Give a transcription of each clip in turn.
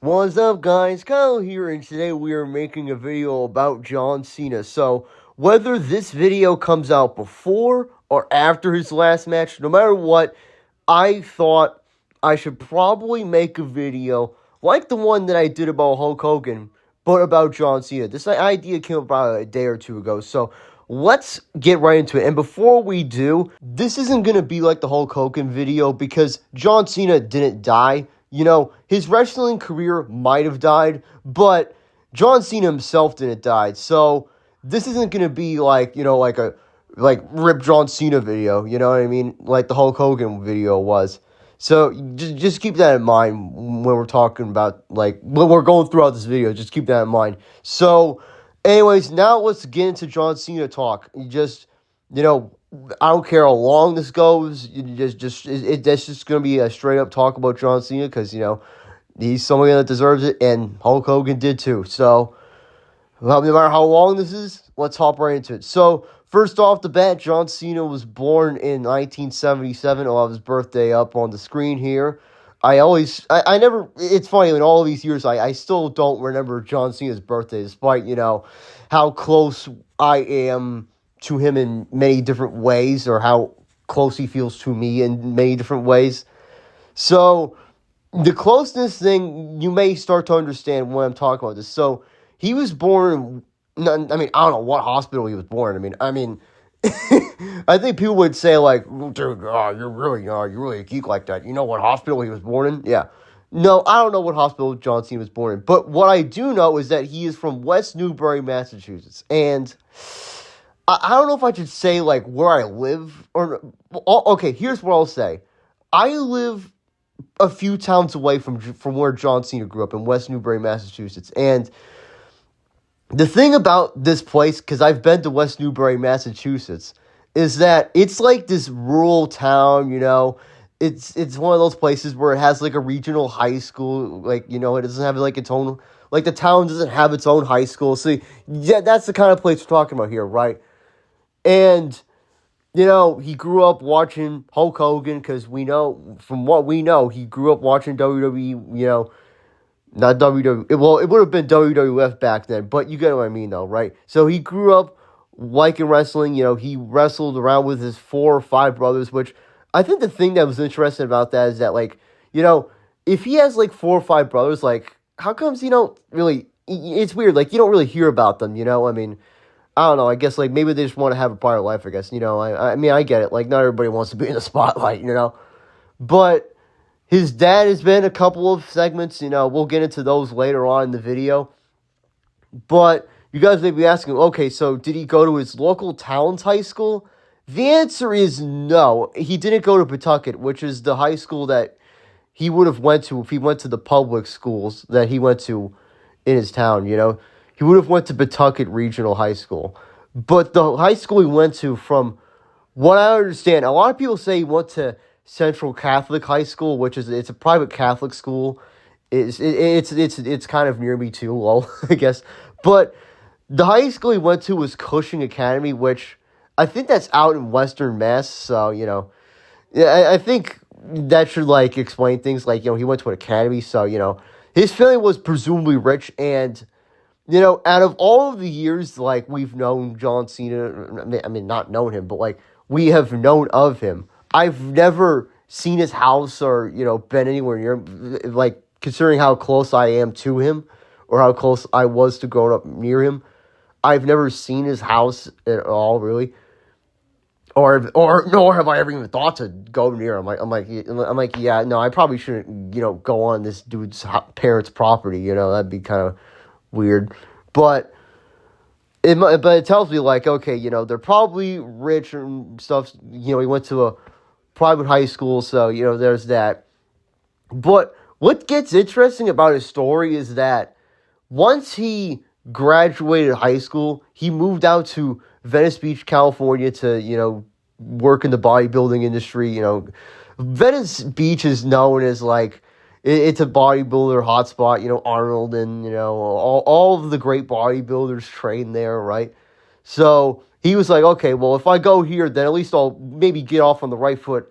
What's up, guys? Kyle here, and today we are making a video about John Cena. So, whether this video comes out before or after his last match, no matter what, I thought I should probably make a video like the one that I did about Hulk Hogan, but about John Cena. This idea came about a day or two ago, so let's get right into it. And before we do, this isn't going to be like the Hulk Hogan video because John Cena didn't die. His wrestling career might have died, but John Cena himself didn't die. So this isn't going to be like Rip John Cena video, you know what I mean? Like the Hulk Hogan video was. So just keep that in mind when we're talking about, like, when we're going throughout this video. Just keep that in mind. So, anyways, now let's get into John Cena talk. I don't care how long this goes. That's just gonna be a straight up talk about John Cena because he's somebody that deserves it, and Hulk Hogan did too. So, well, no matter how long this is, let's hop right into it. So, first off the bat, John Cena was born in 1977. I'll have his birthday up on the screen here. I never, it's funny, in all of these years, I still don't remember John Cena's birthday, despite, how close I am to him in many different ways, or how close he feels to me in many different ways. So, the closeness thing, you may start to understand when I'm talking about this. So, he was born, I don't know what hospital he was born. I mean, I think people would say, like, dude, you're really a geek like that. You know what hospital he was born in? Yeah. No, I don't know what hospital John Cena was born in. But what I do know is that he is from West Newbury, Massachusetts. And I don't know if I should say, like, where I live. Okay, here's what I'll say. I live a few towns away from where John Cena grew up, in West Newbury, Massachusetts. And the thing about this place, because I've been to West Newbury, Massachusetts, is that it's like this rural town, It's one of those places where it has like a regional high school, like, it doesn't have like its own, like the town doesn't have its own high school. So, yeah, that's the kind of place we're talking about here, right? And, he grew up watching Hulk Hogan, because from what we know, he grew up watching WWE, not WWE. Well, it would have been WWF back then, but you get what I mean, though, right? So he grew up liking wrestling. He wrestled around with his 4 or 5 brothers, which I think the thing that was interesting about that is that, like, if he has, like, 4 or 5 brothers, like, how comes you don't really, it's weird, like, you don't really hear about them, I don't know, I guess, like, maybe they just want to have a part of life, I guess, I get it, like, not everybody wants to be in the spotlight, but his dad has been a couple of segments, we'll get into those later on in the video. But you guys may be asking, okay, so did he go to his local town's high school? The answer is no. He didn't go to Pawtucket, which is the high school that he would have went to if he went to the public schools that he went to in his town, He would have went to Pawtucket Regional High School. But the high school he went to, from what I understand, a lot of people say he went to Central Catholic High School, which it's a private Catholic school. It's kind of near me too, well, I guess. But the high school he went to was Cushing Academy, which I think that's out in Western Mass. So, yeah, I think that should, like, explain things. Like, he went to an academy, so, his family was presumably rich. And, out of all of the years, like, we've known John Cena, not known him, but, like, we have known of him, I've never seen his house or, been anywhere near him, like, considering how close I am to him, or how close I was to growing up near him. I've never seen his house at all, really. Or nor have I ever even thought to go near him. I'm like, yeah, no, I probably shouldn't, go on this dude's parents' property, that'd be kind of weird. But it tells me, like, okay, they're probably rich and stuff. He went to a private high school, so, there's that. But what gets interesting about his story is that once he graduated high school, he moved out to Venice Beach, California to, work in the bodybuilding industry. Venice Beach is known as, like, it's a bodybuilder hotspot. Arnold and, all of the great bodybuilders train there, right? So he was like, okay, well, if I go here, then at least I'll maybe get off on the right foot.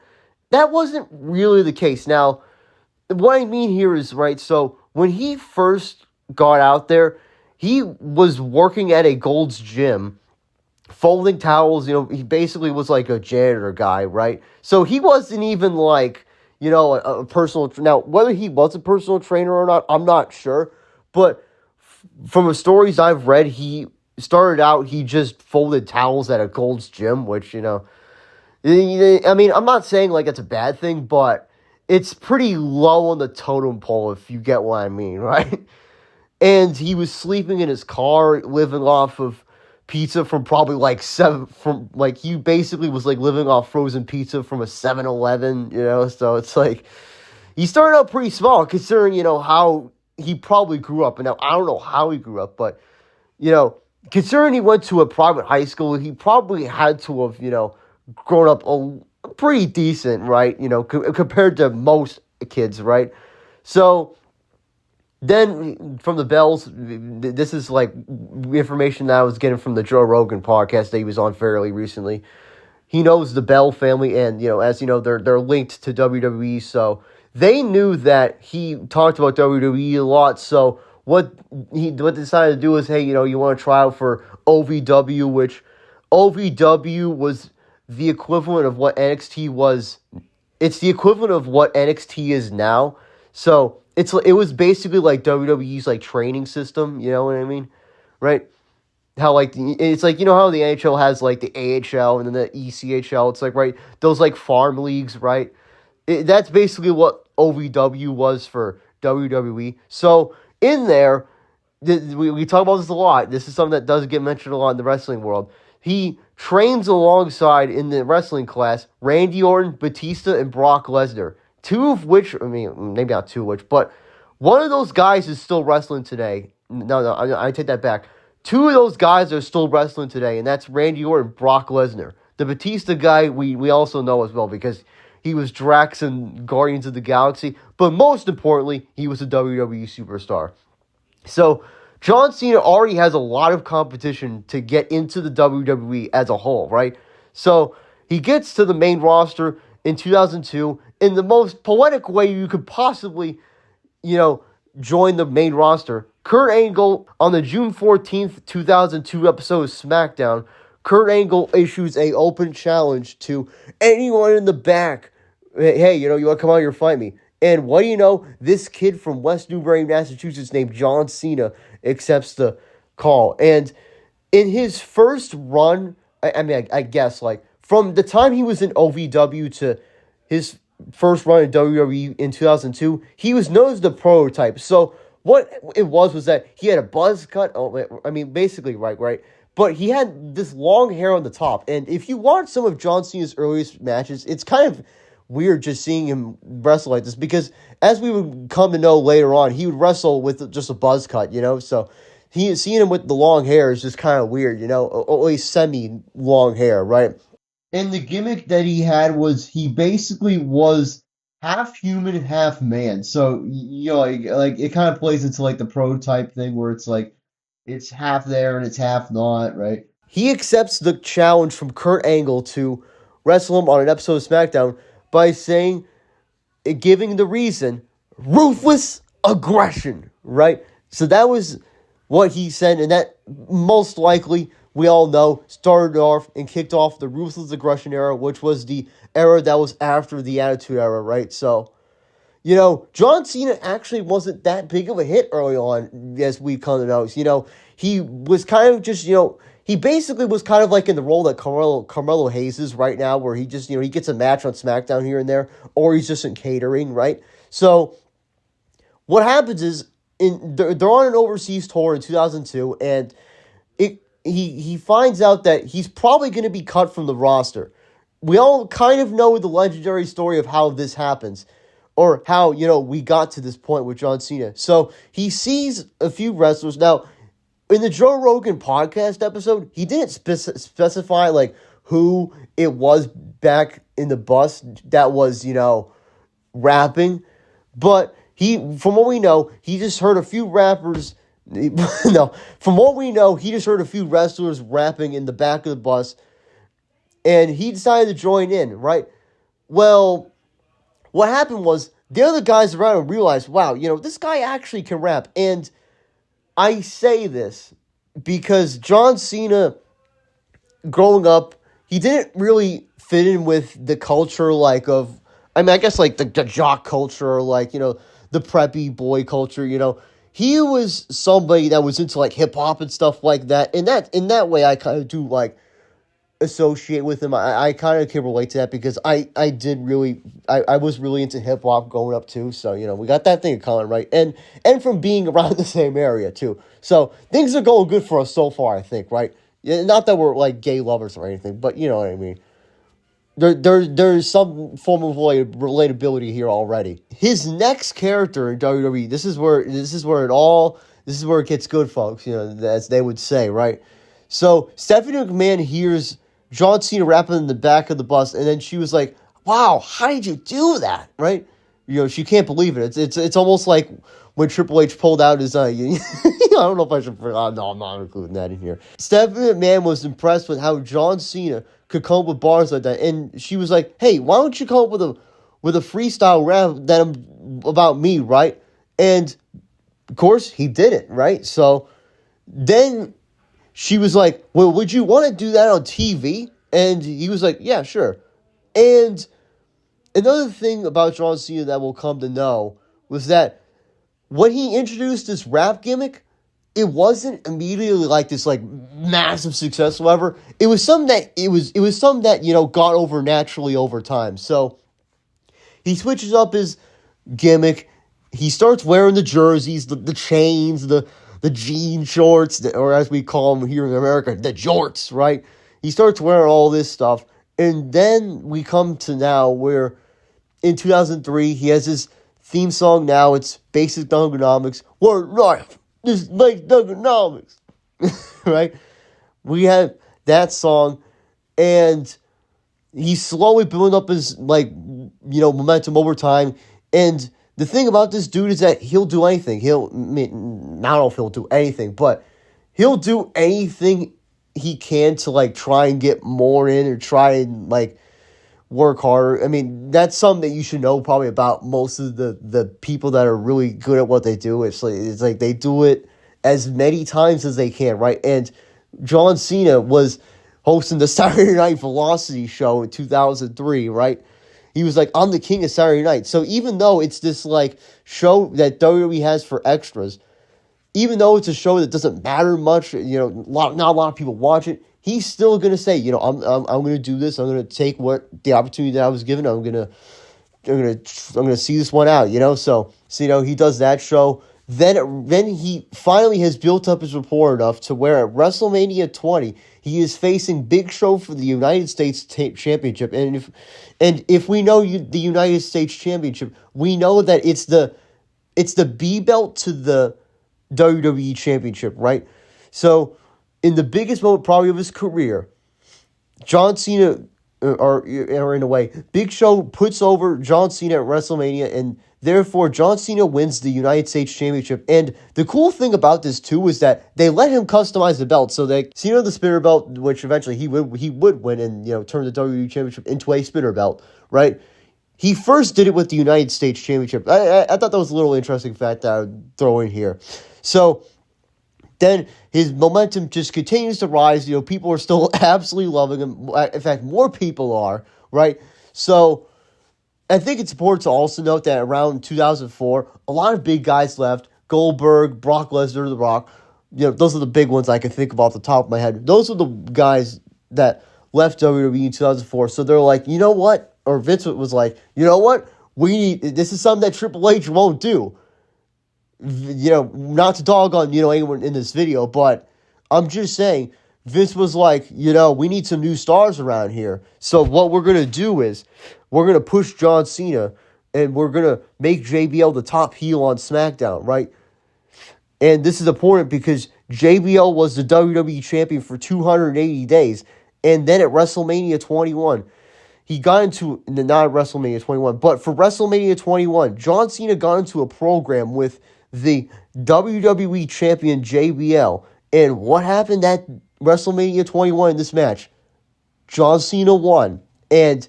That wasn't really the case. Now, what I mean here is, right, so when he first got out there, he was working at a Gold's Gym, folding towels. He basically was like a janitor guy, right? So he wasn't even like, a personal. Now, whether he was a personal trainer or not, I'm not sure. But from the stories I've read, he started out, he just folded towels at a Gold's Gym, which, I mean, I'm not saying like it's a bad thing, but it's pretty low on the totem pole, if you get what I mean, right? And he was sleeping in his car, living off of pizza from probably like he basically was like living off frozen pizza from a 7-Eleven, so it's like, he started out pretty small considering, how he probably grew up. And now I don't know how he grew up, but, considering he went to a private high school, he probably had to have, grown up pretty decent, right? Compared to most kids, right? So then from the Bells, this is like information that I was getting from the Joe Rogan podcast that he was on fairly recently. He knows the Bell family, and as you know, they're linked to WWE, so they knew that he talked about WWE a lot. So what they decided to do is, hey, you want to try out for OVW, which OVW was the equivalent of what NXT was. It's the equivalent of what NXT is now. So it was basically like WWE's like training system. You know what I mean, right? How like it's like, how the NHL has like the AHL and then the ECHL. It's like, right, those like farm leagues, right? That's basically what OVW was for WWE. So in there, we talk about this a lot. This is something that does get mentioned a lot in the wrestling world. He trains alongside, in the wrestling class, Randy Orton, Batista, and Brock Lesnar. Two of which, I mean, maybe not two of which, but one of those guys is still wrestling today. No, I take that back. Two of those guys are still wrestling today, and that's Randy Orton and Brock Lesnar. The Batista guy, we also know as well, because he was Drax in Guardians of the Galaxy, but most importantly, he was a WWE superstar. So John Cena already has a lot of competition to get into the WWE as a whole, right? So he gets to the main roster in 2002 in the most poetic way you could possibly, join the main roster. Kurt Angle, on the June 14th, 2002 episode of SmackDown, Kurt Angle issues a open challenge to anyone in the back. Hey, you want to come out here and fight me? And what do you know? This kid from West Newbury, Massachusetts, named John Cena, accepts the call. And in his first run, I guess, like, from the time he was in OVW to his first run in WWE in 2002, he was known as the prototype. So what it was that he had a buzz cut. Oh, I mean, basically, right? But he had this long hair on the top. And if you watch some of John Cena's earliest matches, it's kind of weird just seeing him wrestle like this, because as we would come to know later on, he would wrestle with just a buzz cut, so seeing him with the long hair is just kind of weird, at least semi-long hair, right? And the gimmick that he had was he basically was half human, half man. So, like it kind of plays into like the prototype thing where it's like it's half there and it's half not, right? He accepts the challenge from Kurt Angle to wrestle him on an episode of SmackDown by saying, giving the reason, ruthless aggression, right? So that was what he said, and that most likely, we all know, started off and kicked off the ruthless aggression era, which was the era that was after the Attitude Era, right? So, John Cena actually wasn't that big of a hit early on, as we come to know. He was kind of just, he basically was kind of like in the role that Carmelo Hayes is right now, where he just, he gets a match on SmackDown here and there, or he's just in catering, right? So what happens is, they're on an overseas tour in 2002, and he finds out that he's probably going to be cut from the roster. We all kind of know the legendary story of how this happens, or how, we got to this point with John Cena. So he sees a few wrestlers. Now, in the Joe Rogan podcast episode, he didn't specify like who it was back in the bus that was, rapping, but from what we know, he just heard a few rappers. No, from what we know, he just heard a few wrestlers rapping in the back of the bus, and he decided to join in, right? Well, what happened was the other guys around him realized, wow, this guy actually can rap. And I say this because John Cena, growing up, he didn't really fit in with the culture, like, of, I mean, I guess, like, the jock culture, or, like, the preppy boy culture, He was somebody that was into, like, hip-hop and stuff like that. And in that way, I kind of do, like, associate with him. I kind of can relate to that because I was really into hip hop growing up too. So, we got that thing in common, right? And from being around the same area too. So things are going good for us so far, I think, right? Yeah, not that we're like gay lovers or anything, but you know what I mean. There's some form of relatability here already. His next character in WWE, this is where it gets good, folks. As they would say, right? So Stephanie McMahon hears John Cena rapping in the back of the bus, and then she was like, "Wow, how did you do that?" Right? She can't believe it. It's almost like when Triple H pulled out his I don't know if I should. No, I'm not including that in here. Stephanie McMahon was impressed with how John Cena could come up with bars like that, and she was like, "Hey, why don't you come up with a freestyle rap about me, right?" And of course, he did it, right? So then she was like, "Well, would you want to do that on TV?" And he was like, "Yeah, sure." And another thing about John Cena that we'll come to know was that when he introduced this rap gimmick, it wasn't immediately like this like massive success. However, it was something that got over naturally over time. So he switches up his gimmick. He starts wearing the jerseys, the chains, the jean shorts, or as we call them here in America, the jorts, right? He starts wearing all this stuff. And then we come to now where in 2003, he has his theme song now. It's Basic Dunganomics. Word life. This is Basic Dunganomics. Right? We have that song. And he's slowly building up his, momentum over time. And the thing about this dude is that he'll do anything. I don't know if he'll do anything, but he'll do anything he can to, try and get more in or try and, work harder. I mean, that's something that you should know probably about most of the people that are really good at what they do. It's like they do it as many times as they can, right? And John Cena was hosting the Saturday Night Velocity show in 2003, right? He was like, "I'm the king of Saturday night." So even though it's this show that WWE has for extras, even though it's a show that doesn't matter much, not a lot of people watch it, he's still gonna say, I'm gonna do this. I'm gonna take the opportunity that I was given. I'm gonna see this one out. So he does that show. Then he finally has built up his rapport enough to where at WrestleMania 20 he is facing Big Show for the United States Championship. And if we know the United States Championship, we know that it's the B belt to the WWE Championship, right? So in the biggest moment probably of his career, John Cena, or in a way, Big Show puts over John Cena at WrestleMania, and therefore John Cena wins the United States Championship. And the cool thing about this too is that they let him customize the belt. So they Cena the spinner belt, which eventually he would win and turn the WWE Championship into a spinner belt, right? He first did it with the United States Championship. I thought that was a little interesting fact that I would throw in here. So then his momentum just continues to rise. People are still absolutely loving him. In fact, more people are, right? So I think it's important to also note that around 2004, a lot of big guys left. Goldberg, Brock Lesnar, The Rock. Those are the big ones I can think of off the top of my head. Those are the guys that left WWE in 2004. So they're like, you know what? Or Vince was like, you know what? This is something that Triple H won't do. Not to dog on, anyone in this video, but I'm just saying, Vince was like, we need some new stars around here. So what we're going to do is we're going to push John Cena and we're going to make JBL the top heel on SmackDown, right? And this is important because JBL was the WWE champion for 280 days. And then at WrestleMania 21, he got into, not WrestleMania 21, but for WrestleMania 21, John Cena got into a program with the WWE champion JBL. And what happened at WrestleMania 21 in this match? John Cena won. And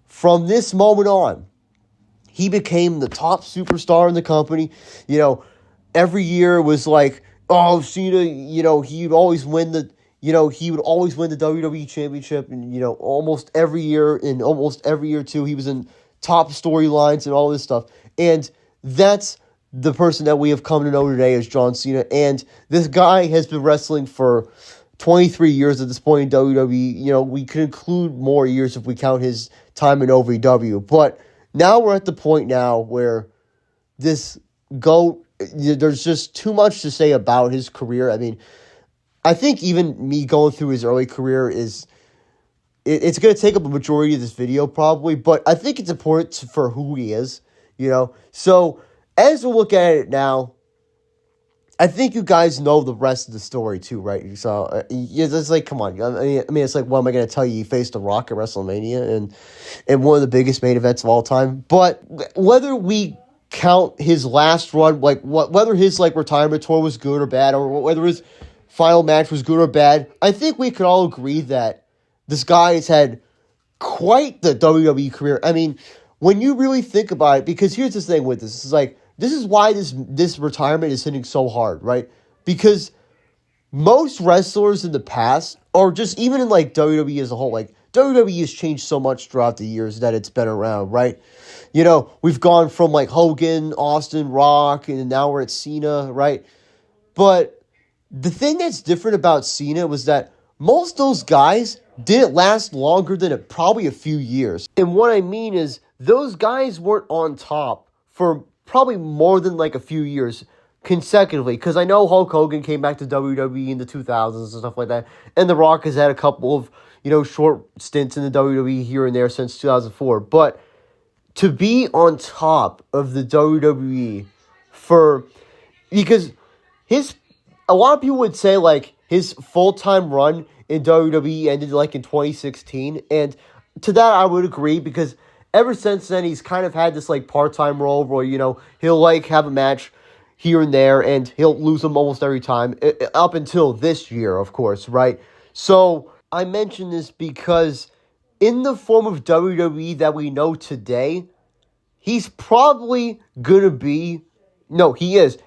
from this moment on, he became the top superstar in the company. You know, every year was like, oh, Cena, he would always win the WWE Championship, and almost every year, and almost every year too, he was in top storylines and all this stuff. And that's the person that we have come to know today as John Cena. And this guy has been wrestling for 23 years at this point in WWE. We could include more years if we count his time in OVW. But now we're at the point now where this GOAT, there's just too much to say about his career. I mean, I think even me going through his early career it's going to take up a majority of this video probably, but I think it's important for who he is, So as we look at it now, I think you guys know the rest of the story too, right? So it's like, come on. I mean, it's like, what am I going to tell you? He faced The Rock at WrestleMania and one of the biggest main events of all time. But whether we count his last run, like whether his retirement tour was good or bad, or whether his final match was good or bad, I think we could all agree that this guy has had quite the WWE career. I mean, when you really think about it, because here's the thing with this, this is why this retirement is hitting so hard, right? Because most wrestlers in the past, or just even in WWE as a whole, WWE has changed so much throughout the years that it's been around, right? We've gone from Hogan, Austin, Rock, and now we're at Cena, right? But the thing that's different about Cena was that most of those guys didn't last longer than probably a few years. And what I mean is, those guys weren't on top for probably more than a few years consecutively. Because I know Hulk Hogan came back to WWE in the 2000s and stuff like that. And The Rock has had a couple of, short stints in the WWE here and there since 2004. But to be on top of the WWE because a lot of people would say his full-time run in WWE ended in 2016, and to that I would agree, because ever since then he's kind of had this part-time role where he'll have a match here and there, and he'll lose them almost every time, up until this year, of course, right? So I mention this because in the form of WWE that we know today, he's probably gonna be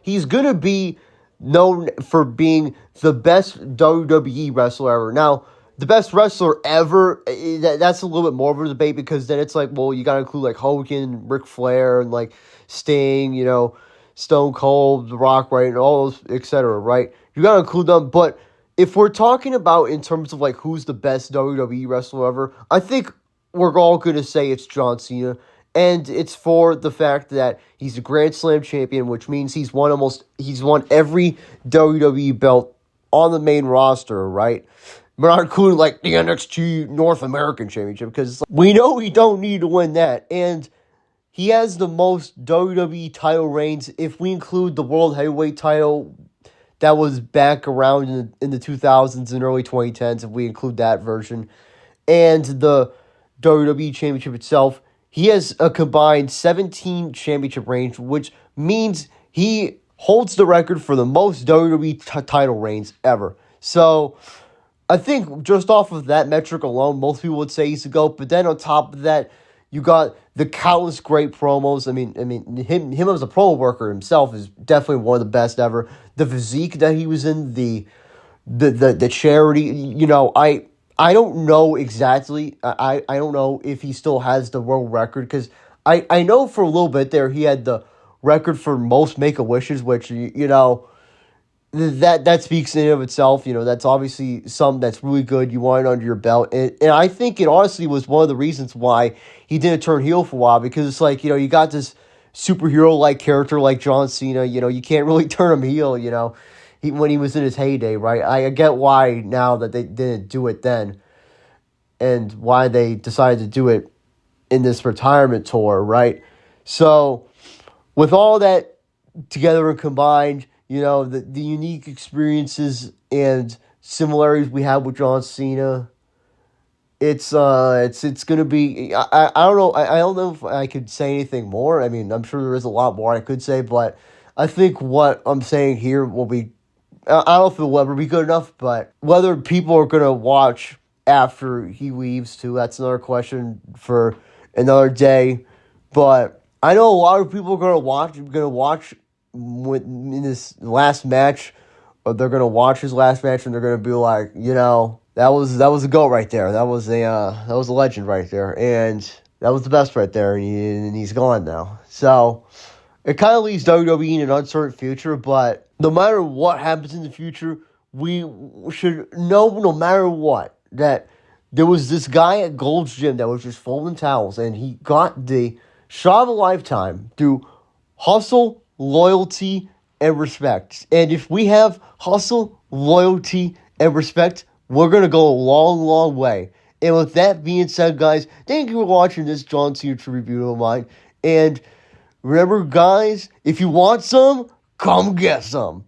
he's gonna be known for being the best WWE wrestler ever. Now, the best wrestler ever, that's a little bit more of a debate, because then it's you got to include Hogan, Ric Flair, and Sting, Stone Cold, The Rock, right, and all those, etc., right? You got to include them. But if we're talking about in terms of who's the best WWE wrestler ever, I think we're all going to say it's John Cena. And it's for the fact that he's a Grand Slam champion, which means he's won every WWE belt on the main roster, right? We're not including the NXT North American Championship, because we know he don't need to win that. And he has the most WWE title reigns if we include the World Heavyweight title that was back around in the 2000s and early 2010s, if we include that version, and the WWE Championship itself. He has a combined 17 championship reigns, which means he holds the record for the most WWE title reigns ever. So I think just off of that metric alone, most people would say he's the GOAT. But then on top of that, you got the countless great promos. I mean, him as a promo worker himself is definitely one of the best ever. The physique that he was in, the charity, I don't know exactly. I don't know if he still has the world record, because I know for a little bit there he had the record for most Make-A-Wishes, which, that speaks in and of itself. That's obviously something that's really good. You want it under your belt. And I think it honestly was one of the reasons why he didn't turn heel for a while, because it's you got this superhero-like character like John Cena. You can't really turn him heel, when he was in his heyday, right? I get why now that they didn't do it then, and why they decided to do it in this retirement tour, right? So, with all that together and combined, the unique experiences and similarities we have with John Cena, it's gonna be. I don't know. I don't know if I could say anything more. I mean, I'm sure there is a lot more I could say, but I think what I'm saying here will be. I don't know if it will ever be good enough, but whether people are going to watch after he leaves too, that's another question for another day. But I know a lot of people are gonna watch in this last match, or they're gonna watch his last match, and they're gonna be like, that was a goat right there. That was a legend right there, and that was the best right there, and he's gone now. So it kind of leaves WWE in an uncertain future, but no matter what happens in the future, we should know, no matter what, that there was this guy at Gold's Gym that was just folding towels, and he got the shot of a lifetime through hustle, loyalty, and respect. And if we have hustle, loyalty, and respect, we're going to go a long, long way. And with that being said, guys, thank you for watching this John Cena review of mine. And remember, guys, if you want some, come get some.